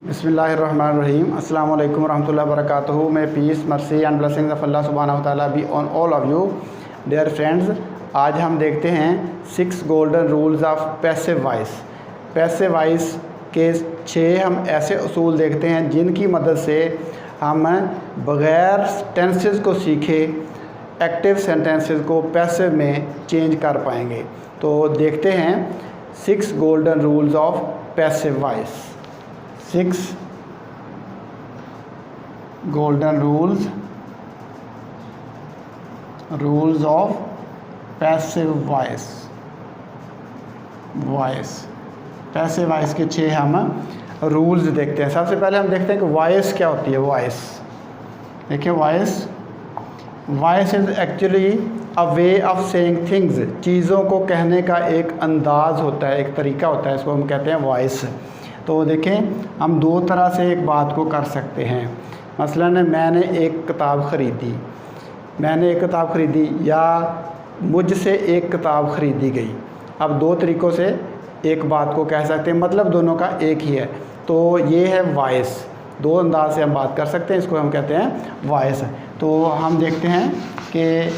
बिस्मिल्लाहिर्रहमानिर्रहीम अस्सलाम वालेकुम रहमतुल्लाहि व बरकातुहू। मैं peace mercy and blessings of Allah सुब्हानहू व तआला be on all of you dear friends. आज हम देखते हैं 6 golden rules of passive voice. Passive voice के 6 हम ऐसे उसूल देखते हैं जिनकी मदद से हम बग़ैर टेंसेस को सीखे एक्टिव सेंटेंसेस को पैसिव में चेंज कर पाएंगे। तो देखते हैं 6 golden rules of passive voice. 6 golden rules of passive voice। Passive voice के 6 हम रूल्स देखते हैं। सबसे पहले हम देखते हैं कि वॉइस क्या होती है। वॉइस देखिए, voice is actually a way of saying things. चीज़ों को कहने का एक अंदाज़ होता है, एक तरीका होता है, इसको हम कहते हैं वॉइस। तो देखें, हम 2 तरह से एक बात को कर सकते हैं। मसलन मैंने एक किताब ख़रीदी या मुझसे एक किताब ख़रीदी गई। अब 2 तरीक़ों से एक बात को कह सकते हैं, मतलब दोनों का एक ही है। तो ये है वॉइस। 2 अंदाज से हम बात कर सकते हैं, इसको हम कहते हैं वॉइस। तो हम देखते हैं कि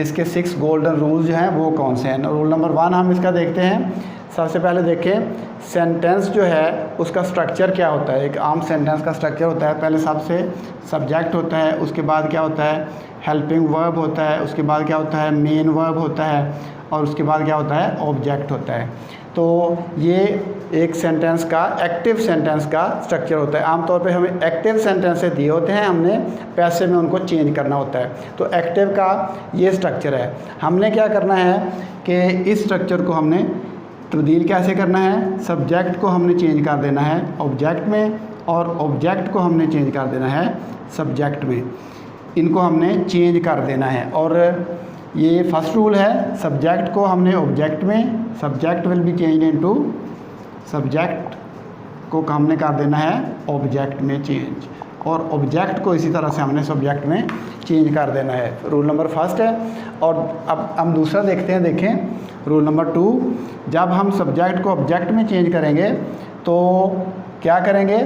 इसके 6 गोल्डन रूल्स जो हैं वो कौन से हैं। रूल नंबर 1 हम इसका देखते हैं। सबसे पहले देखें, सेंटेंस जो है उसका स्ट्रक्चर क्या होता है। एक आम सेंटेंस का स्ट्रक्चर होता है, पहले सबसे सब्जेक्ट होता है, उसके बाद क्या होता है हेल्पिंग वर्ब होता है, उसके बाद क्या होता है मेन वर्ब होता है, और उसके बाद क्या होता है ऑब्जेक्ट होता है। तो ये एक सेंटेंस का एक्टिव सेंटेंस का स्ट्रक्चर होता है। आमतौर पे हमें एक्टिव सेंटेंसेस दिए होते हैं, हमने पैसिव में उनको चेंज करना होता है। तो एक्टिव का ये स्ट्रक्चर है। हमने क्या करना है कि इस स्ट्रक्चर को हमने तब्दील कैसे करना है। सब्जेक्ट को हमने चेंज कर देना है ऑब्जेक्ट में, और ऑब्जेक्ट को हमने चेंज कर देना है सब्जेक्ट में। इनको हमने चेंज कर देना है। और ये फर्स्ट रूल है, सब्जेक्ट को हमने ऑब्जेक्ट में, subject will be change into, subject को हमने कर देना है ऑब्जेक्ट में चेंज, और ऑब्जेक्ट को इसी तरह से हमने सब्जेक्ट में चेंज कर देना है। रूल नंबर 1 है। और अब हम दूसरा देखते हैं। देखें, रूल नंबर 2, जब हम सब्जेक्ट को ऑब्जेक्ट में चेंज करेंगे तो क्या करेंगे,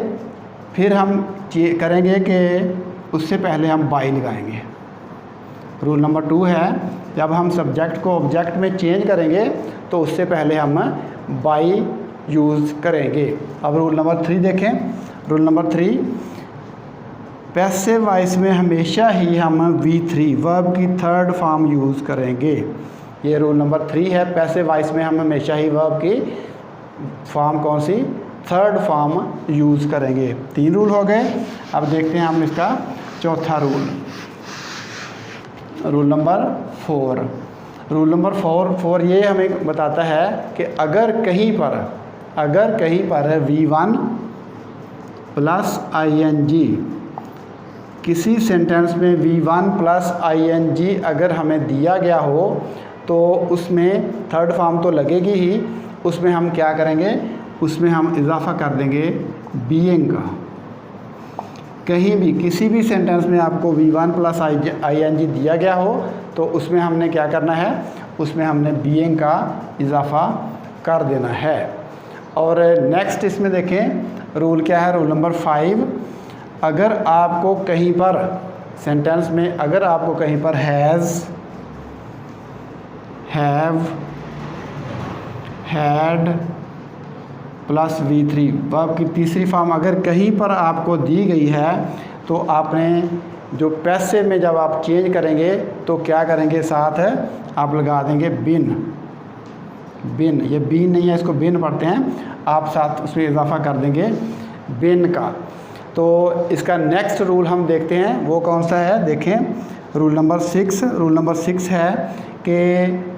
फिर हम करेंगे कि उससे पहले हम बाई लगाएंगे। रूल नंबर 2 है, जब हम सब्जेक्ट को ऑब्जेक्ट में चेंज करेंगे तो उससे पहले हम बाई यूज़ करेंगे। अब रूल नंबर 3 देखें। रूल नंबर 3, पैसिव वॉइस में हमेशा ही हम V3 वर्ब की 3rd फॉर्म यूज़ करेंगे। ये रूल नंबर 3 है। पैसिव वॉइस में हम हमेशा ही वर्ब की फॉर्म कौन सी 3rd फॉर्म यूज़ करेंगे। 3 रूल हो गए। अब देखते हैं हम इसका चौथा rule. Rule number 4। Rule number 4 ये हमें बताता है कि अगर कहीं पर V1 प्लस ing, किसी सेंटेंस में V1 प्लस ing अगर हमें दिया गया हो तो उसमें 3rd फॉर्म तो लगेगी ही, उसमें हम क्या करेंगे, उसमें हम इजाफ़ा कर देंगे बीइंग का। कहीं भी किसी भी सेंटेंस में आपको V1 प्लस ing दिया गया हो तो उसमें हमने क्या करना है, उसमें हमने बीइंग का इजाफ़ा कर देना है। और नेक्स्ट इसमें देखें रूल क्या है। रूल नंबर 5, अगर आपको कहीं पर सेंटेंस में अगर आपको कहीं पर has, have, had plus V3 verb की 3री फॉर्म अगर कहीं पर आपको दी गई है तो आपने जो पैसिव में जब आप चेंज करेंगे तो क्या करेंगे, साथ है आप लगा देंगे बिन। ये बीन नहीं है, इसको बिन पढ़ते हैं, आप साथ उसमें इजाफ़ा कर देंगे बिन का। तो इसका नेक्स्ट रूल हम देखते हैं, वो कौन सा है। देखें रूल नंबर 6। रूल नंबर 6 है कि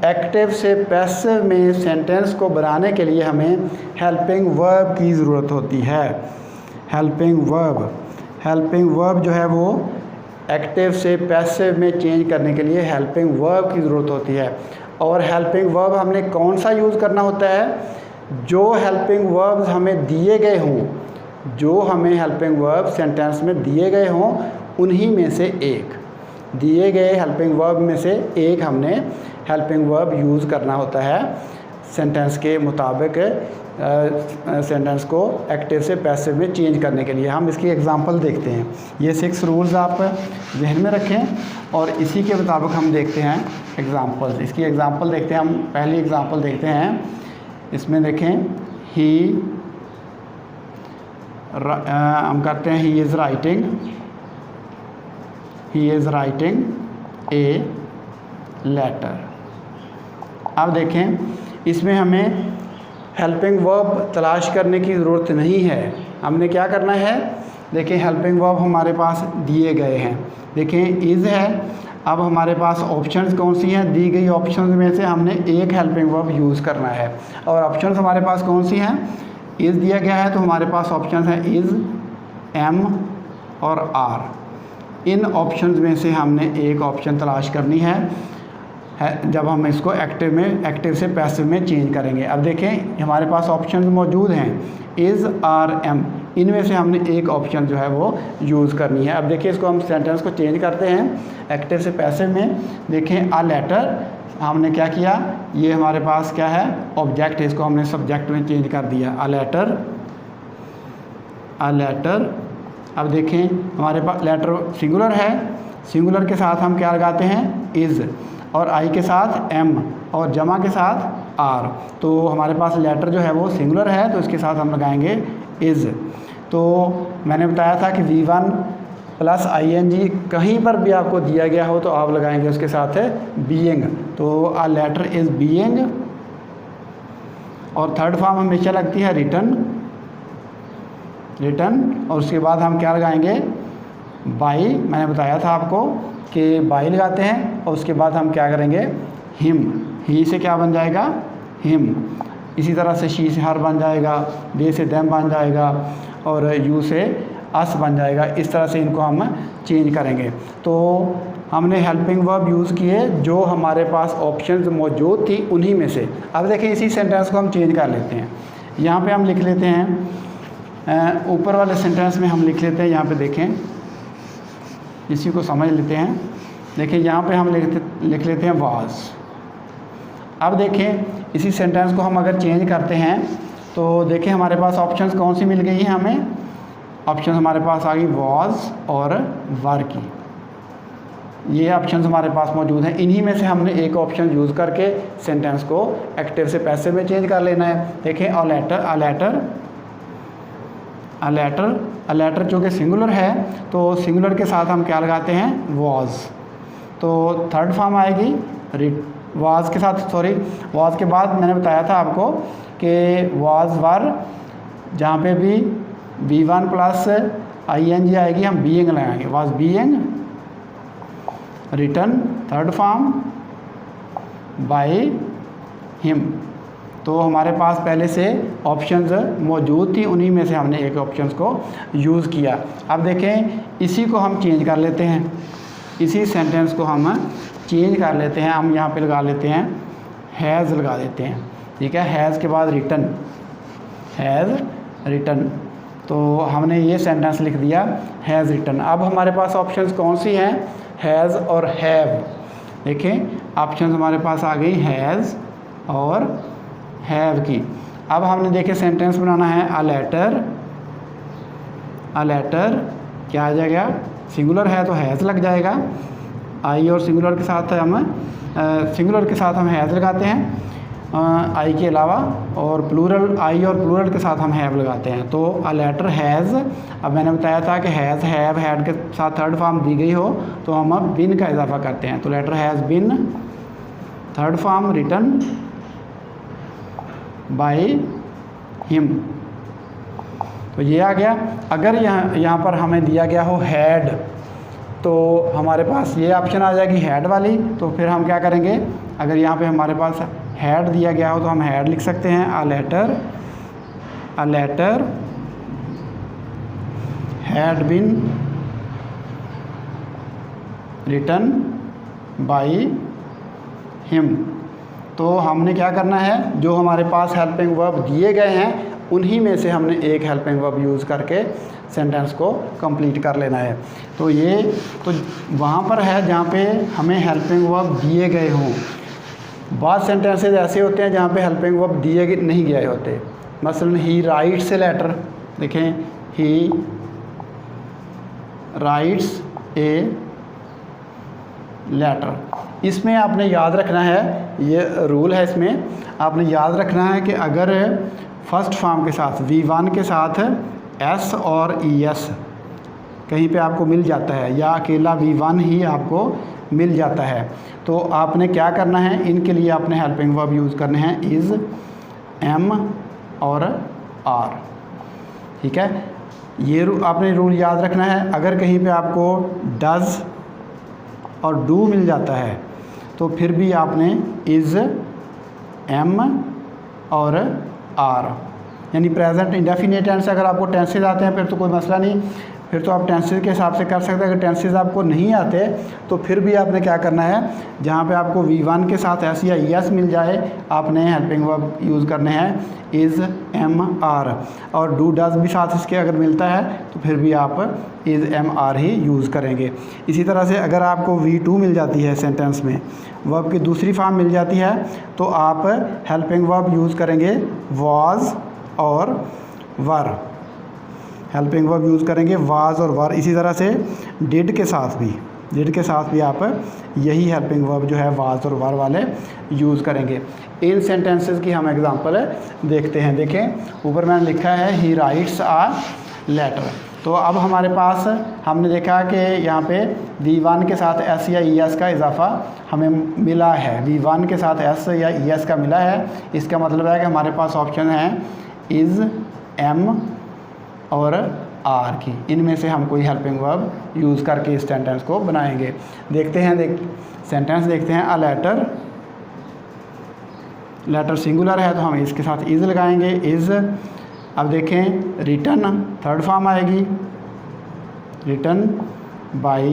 एक्टिव से पैसिव में सेंटेंस को बनाने के लिए हमें हेल्पिंग वर्ब की ज़रूरत होती है। हेल्पिंग वर्ब जो है वो एक्टिव से पैसिव में चेंज करने के लिए हेल्पिंग वर्ब की ज़रूरत होती है। और हेल्पिंग वर्ब हमने कौन सा यूज़ करना होता है, जो हेल्पिंग वर्ब्स हमें दिए गए हों, जो हमें हेल्पिंग वर्ब सेंटेंस में दिए गए हों उन्हीं में से एक, दिए गए हेल्पिंग वर्ब में से एक हमने हेल्पिंग वर्ब यूज़ करना होता है सेंटेंस के मुताबिक सेंटेंस को एक्टिव से पैसिव में चेंज करने के लिए। हम इसकी एग्जांपल देखते हैं। ये 6 रूल्स आप जहन में रखें और इसी के मुताबिक हम देखते हैं एग्जांपल्स। इसकी एग्जांपल देखते हैं। हम पहली एग्जांपल देखते हैं। इसमें देखें हम करते हैं he is writing a letter. अब देखें इसमें हमें हेल्पिंग वर्ब तलाश करने की ज़रूरत नहीं है। हमने क्या करना है, देखें हेल्पिंग वर्ब हमारे पास दिए गए हैं। देखें इज़ है। अब हमारे पास ऑप्शंस कौन सी हैं, दी गई ऑप्शंस में से हमने एक हेल्पिंग वर्ब यूज़ करना है। और ऑप्शंस हमारे पास कौन सी हैं, इज़ दिया गया है तो हमारे पास ऑप्शंस हैं इज़, एम और आर। इन ऑप्शंस में से हमने एक ऑप्शन तलाश करनी है जब हम इसको एक्टिव से पैसिव में चेंज करेंगे। अब देखें हमारे पास ऑप्शंस मौजूद हैं इज़, आर, एम। इनमें से हमने एक ऑप्शन जो है वो यूज़ करनी है। अब देखिए इसको हम सेंटेंस को चेंज करते हैं एक्टिव से पैसिव में। देखें अ लेटर, हमने क्या किया, ये हमारे पास क्या है, ऑब्जेक्ट है, इसको हमने सब्जेक्ट में चेंज कर दिया अ लेटर। अब देखें हमारे पास लेटर सिंगुलर है, सिंगुलर के साथ हम क्या लगाते हैं इज़, और आई के साथ एम, और जमा के साथ आर। तो हमारे पास लेटर जो है वो सिंगुलर है तो इसके साथ हम लगाएंगे इज़। तो मैंने बताया था कि V1 प्लस ING कहीं पर भी आपको दिया गया हो तो आप लगाएंगे उसके साथ है बीइंग। तो अ लेटर इज़ बीइंग। और थर्ड फॉर्म हमेशा लगती है रिटन, और उसके बाद हम क्या लगाएंगे बाई। मैंने बताया था आपको कि बाई लगाते हैं और उसके बाद हम क्या करेंगे हिम। ही से क्या बन जाएगा हिम। इसी तरह से शी से हर बन जाएगा, दे से देम बन जाएगा, और यू से अस बन जाएगा। इस तरह से इनको हम चेंज करेंगे। तो हमने हेल्पिंग वर्ब यूज़ किए जो हमारे पास ऑप्शंस मौजूद थी उन्हीं में से। अब देखें इसी सेंटेंस को हम चेंज कर लेते हैं। यहाँ पे हम लिख लेते हैं ऊपर वाले सेंटेंस में हम लिख लेते हैं, यहाँ पे देखें इसी को समझ लेते हैं। देखिए यहाँ पे हम लिख लेते हैं वाज। अब देखें इसी सेंटेंस को हम अगर चेंज करते हैं तो देखें हमारे पास ऑप्शंस कौन सी मिल गई हैं हमें। ऑप्शन हमारे पास आ गई वाज और वर की। ये ऑप्शंस हमारे पास मौजूद हैं। इन्हीं में से हमने एक ऑप्शन यूज़ करके सेंटेंस को एक्टिव से पैसिव में चेंज कर लेना है। देखें अ लेटर चूँकि सिंगुलर है तो सिंगुलर के साथ हम क्या लगाते हैं वाज। तो थर्ड फॉर्म आएगी वाज के साथ, वाज के बाद मैंने बताया था आपको कि वाज वर, जहाँ पे भी V1 प्लस ING आएगी हम बीइंग लगाएंगे, was being, written third form, by him. तो हमारे पास पहले से ऑप्शंस मौजूद थी, उन्हीं में से हमने एक ऑप्शंस को यूज़ किया। अब देखें इसी को हम चेंज कर लेते हैं, इसी सेंटेंस को हम चेंज कर लेते हैं। हम यहाँ पे लगा लेते हैं हैज़ लगा देते हैं, ठीक है। हैज़ के बाद हैज़ रिटन। तो हमने ये सेंटेंस लिख दिया हैज़ रिटन। अब हमारे पास ऑप्शंस कौन सी हैं, हैज़ और हैव। देखें ऑप्शंस हमारे पास आ गई हैज़ और हैव की। अब हमने देखे सेंटेंस बनाना है अ लेटर क्या आ जाएगा, सिंगुलर है तो हैज़ लग जाएगा। आई और सिंगुलर के साथ हम हैज़ लगाते हैं आई के अलावा, और प्लूरल आई और प्लूरल के साथ हम हैव लगाते हैं। तो अ लेटर हैज़। अब मैंने बताया था कि हैज़ हैव हैड के साथ थर्ड फॉर्म दी गई हो तो हम अब बिन का इजाफा करते हैं। तो letter has been, third form written by him. तो ये आ गया। अगर यहाँ पर हमें दिया गया हो हैड तो हमारे पास ये ऑप्शन आ जाएगी हैड वाली। तो फिर हम क्या करेंगे, अगर यहाँ पे हमारे पास हैड दिया गया हो तो हम हैड लिख सकते हैं a letter had been written by him. तो हमने क्या करना है, जो हमारे पास हेल्पिंग वर्ब दिए गए हैं उन्हीं में से हमने एक हेल्पिंग वर्ब यूज़ करके सेंटेंस को कंप्लीट कर लेना है। तो ये तो वहाँ पर है जहाँ पे हमें हेल्पिंग वर्ब दिए गए हों। बाद सेंटेंसेस ऐसे होते हैं जहाँ पे हेल्पिंग वर्ब दिए नहीं गए होते। मसलन ही राइट्स ए लेटर, देखें ही राइट्स ए लेटर। इसमें आपने याद रखना है, ये रूल है, इसमें आपने याद रखना है कि अगर फर्स्ट फॉर्म के साथ V1 के साथ S और ES कहीं पे आपको मिल जाता है या अकेला V1 ही आपको मिल जाता है, तो आपने क्या करना है, इनके लिए आपने हेल्पिंग वर्ब यूज़ करने हैं इज़, एम और आर। ठीक है, ये आपने रूल याद रखना है। अगर कहीं पे आपको डज़ और डू मिल जाता है तो फिर भी आपने इज़, एम और आर, यानी प्रेजेंट इंडेफिनिट टेंस। अगर आपको टेंसेज आते हैं फिर तो कोई मसला नहीं, फिर तो आप टेंसेज के हिसाब से कर सकते हैं। अगर टेंसेज आपको नहीं आते तो फिर भी आपने क्या करना है, जहाँ पे आपको V1 के साथ एस या ES मिल जाए, आपने हेल्पिंग वर्ब यूज़ करने हैं इज़, एम, आर। और डू डज़ भी साथ इसके अगर मिलता है तो फिर भी आप इज़, एम, आर ही यूज़ करेंगे। इसी तरह से अगर आपको V2 मिल जाती है सेंटेंस में, वर्ब की दूसरी फॉर्म मिल जाती है, तो आप हेल्पिंग वर्ब यूज़ करेंगे वाज और वर। हेल्पिंग वर्ब यूज़ करेंगे वाज और वर। इसी तरह से डिड के साथ भी आप यही हेल्पिंग वर्ब जो है वाज और वर वाले यूज़ करेंगे। इन सेंटेंसेस की हम एग्जांपल देखते हैं। देखें ऊपर मैंने लिखा है ही राइट्स आ लेटर। तो अब हमारे पास हमने देखा कि यहाँ पे V1 के साथ S या ES का इजाफा हमें मिला है, V1 के साथ S या ES का मिला है। इसका मतलब है कि हमारे पास ऑप्शन है इज़, एम और आर की, इनमें से हम कोई हेल्पिंग वर्ब यूज़ करके इस सेंटेंस को बनाएंगे। देखते हैं सेंटेंस देखते हैं। अ लेटर सिंगुलर है तो हम इसके साथ इज़ लगाएंगे, इज़। अब देखें रिटन थर्ड फॉर्म आएगी, रिटन बाय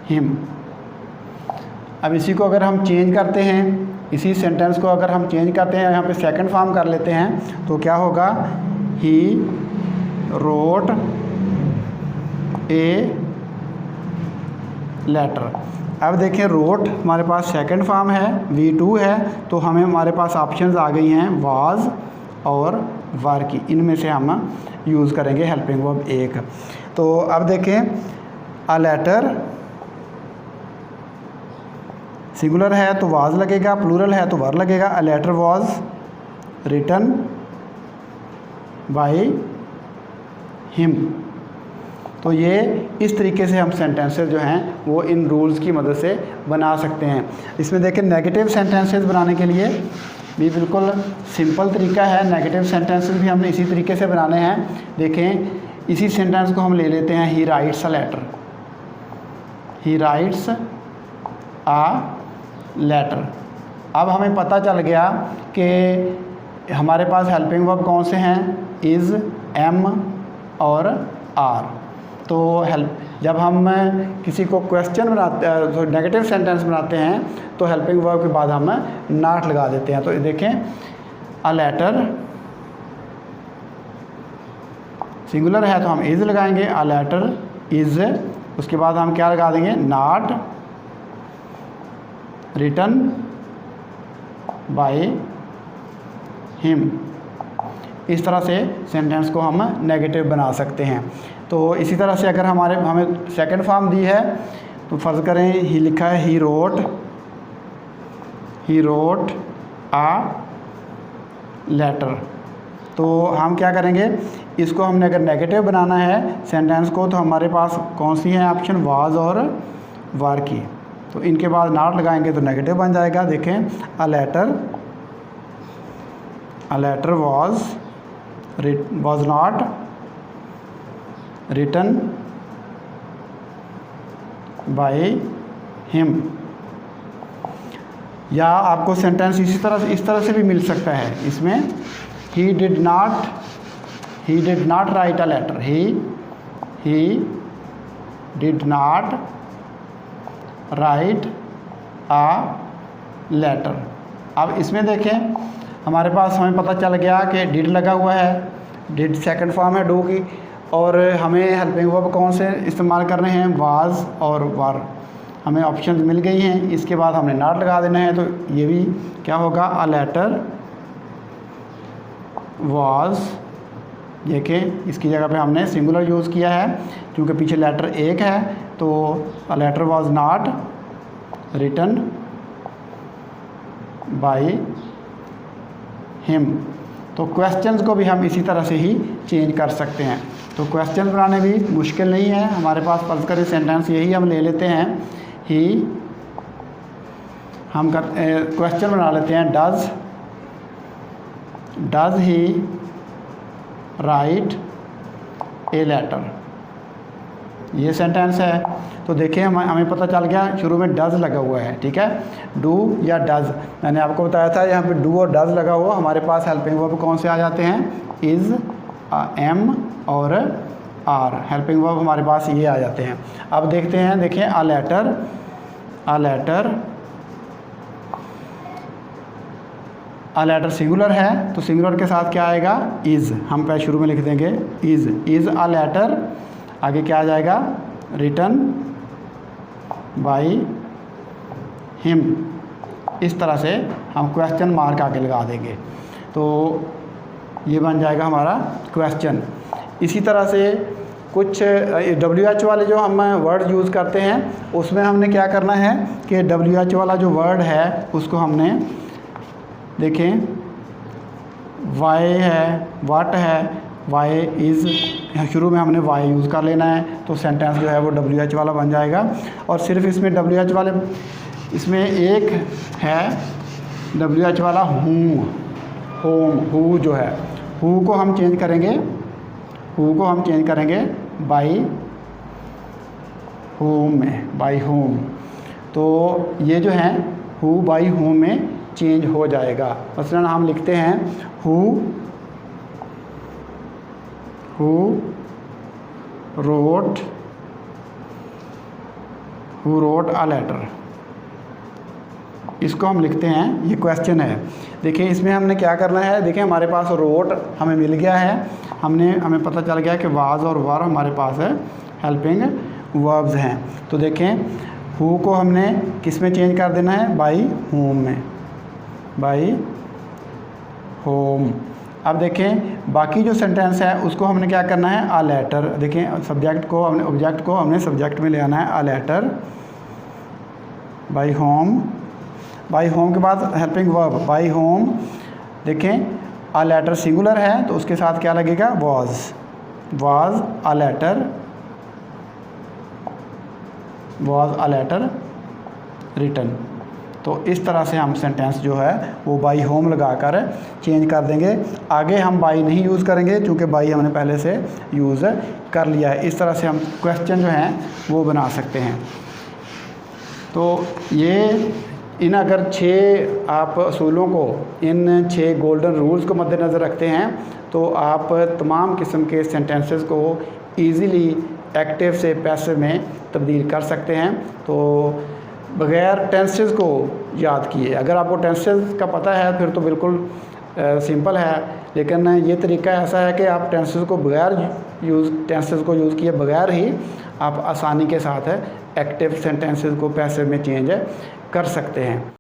हिम। अब इसी को अगर हम चेंज करते हैं, इसी सेंटेंस को अगर हम चेंज करते हैं, यहाँ पे सेकंड फॉर्म कर लेते हैं, तो क्या होगा, ही रोट ए लेटर। अब देखें रोट हमारे पास सेकंड फॉर्म है, V2 है, तो हमें हमारे पास ऑप्शंस आ गई हैं वाज और वर की, इनमें से हम यूज़ करेंगे हेल्पिंग वर्ब एक। तो अब देखें अ लेटर सिंगुलर है तो वाज लगेगा, प्लूरल है तो वर लगेगा। A letter was written by him. तो ये इस तरीके से हम सेंटेंसेस जो हैं वो इन रूल्स की मदद से बना सकते हैं। इसमें देखें नेगेटिव सेंटेंसेस बनाने के लिए भी बिल्कुल सिंपल तरीका है। नेगेटिव सेंटेंसेस भी हमने इसी तरीके से बनाने हैं। देखें इसी सेंटेंस को हम ले लेते हैं, he writes a letter, he writes a letter. अब हमें पता चल गया कि हमारे पास हेल्पिंग वर्ब कौन से हैं, इज़, एम और आर। तो जब हम किसी को क्वेश्चन बनाते तो नेगेटिव सेंटेंस बनाते हैं तो हेल्पिंग वर्ब के बाद हम नॉट लगा देते हैं। तो देखें अ लेटर सिंगुलर है तो हम इज़ लगाएंगे, अ लेटर इज़, उसके बाद हम क्या लगा देंगे, नॉट रिटन बाय हिम। इस तरह से सेंटेंस को हम नेगेटिव बना सकते हैं। तो इसी तरह से अगर हमें सेकंड फॉर्म दी है तो फ़र्ज़ करें ही लिखा है ही रोट आ लेटर, तो हम क्या करेंगे, इसको हमने अगर नेगेटिव बनाना है सेंटेंस को तो हमारे पास कौन सी है ऑप्शन, वाज और वर की। तो इनके बाद नॉट लगाएंगे तो नेगेटिव बन जाएगा। देखें a letter was not written by him। या आपको सेंटेंस इस तरह से भी मिल सकता है। इसमें he did not write a letter, he did not write a letter। अब इसमें देखें हमारे पास हमें पता चल गया कि डिड लगा हुआ है, डिड सेकंड फॉर्म है डू की, और हमें हेल्पिंग वर्ब कौन से इस्तेमाल करने हैं, वाज और वर। हमें ऑप्शंस मिल गई हैं। इसके बाद हमने नॉट लगा देना है, तो ये भी क्या होगा, अ लेटर वाज। देखें इसकी जगह पे हमने सिंगुलर यूज़ किया है क्योंकि पीछे लेटर एक है, तो a letter was not written by him. तो क्वेश्चंस को भी हम इसी तरह से ही चेंज कर सकते हैं। तो क्वेश्चन बनाने भी मुश्किल नहीं है हमारे पास। फर्ज करें सेंटेंस यही हम ले लेते हैं, ही, हम क्वेश्चन बना लेते हैं, does he write a letter. ये सेंटेंस है। तो देखिए हमें पता चल गया शुरू में डज लगा हुआ है, ठीक है, डू या डज। मैंने आपको बताया था यहाँ पे डू और डज लगा हुआ, हमारे पास हेल्पिंग वर्ब कौन से आ जाते हैं, इज़, एम और आर। हेल्पिंग वर्ब हमारे पास ये आ जाते हैं। अब देखते हैं, देखिए अ लेटर सिंगुलर है, तो सिंगुलर के साथ क्या आएगा, इज़। हम पहले शुरू में लिख देंगे इज़ अ लेटर, आगे क्या आ जाएगा, रिटन बाय हिम। इस तरह से हम क्वेश्चन मार्क आगे लगा देंगे, तो ये बन जाएगा हमारा क्वेश्चन। इसी तरह से कुछ WH वाले जो हम वर्ड यूज़ करते हैं उसमें हमने क्या करना है कि WH वाला जो वर्ड है उसको हमने, देखें वाई है, वाट है, वाई इज़, शुरू में हमने वाई यूज़ कर लेना है, तो सेंटेंस जो है वो WH वाला बन जाएगा। और सिर्फ इसमें WH वाले, इसमें एक है WH वाला हूँ, होम, हु जो है, हु को हम चेंज करेंगे बाई होम में, बाई होम। तो ये जो है हु बाई होम में चेंज हो जाएगा। मसलन हम लिखते हैं हु रोट अ लेटर, इसको हम लिखते हैं, ये क्वेश्चन है। देखिए इसमें हमने क्या करना है, देखिए हमारे पास रोट हमें मिल गया है, हमें पता चल गया कि वाज और वर हमारे पास है, हेल्पिंग वर्ब्स हैं। तो देखें हु को हमने किस में चेंज कर देना है, बाई होम में, बाई होम। अब देखें बाकी जो सेंटेंस है उसको हमने क्या करना है, अ लेटर। देखें ऑब्जेक्ट को हमने सब्जेक्ट में ले आना है, a letter by him. By him के बाद हेल्पिंग वर्ब बाई होम। देखें अ लेटर सिंगुलर है तो उसके साथ क्या लगेगा, वाज अ लेटर रिटन। तो इस तरह से हम सेंटेंस जो है वो बाई होम लगाकर चेंज कर देंगे। आगे हम बाई नहीं यूज़ करेंगे क्योंकि बाई हमने पहले से यूज़ कर लिया है। इस तरह से हम क्वेश्चन जो हैं वो बना सकते हैं। तो ये इन अगर 6 आप असूलों को, इन 6 गोल्डन रूल्स को मद्देनज़र रखते हैं तो आप तमाम किस्म के सेंटेंसेस को ईज़िली एक्टिव से पैसिव में तब्दील कर सकते हैं। तो बग़ैर टेंसेस को याद किए, अगर आपको टेंसेस का पता है फिर तो बिल्कुल सिंपल है, लेकिन ये तरीका ऐसा है कि आप टेंसेस को यूज़ किए बगैर ही आप आसानी के साथ एक्टिव सेंटेंसेस को पैसिव में चेंज कर सकते हैं।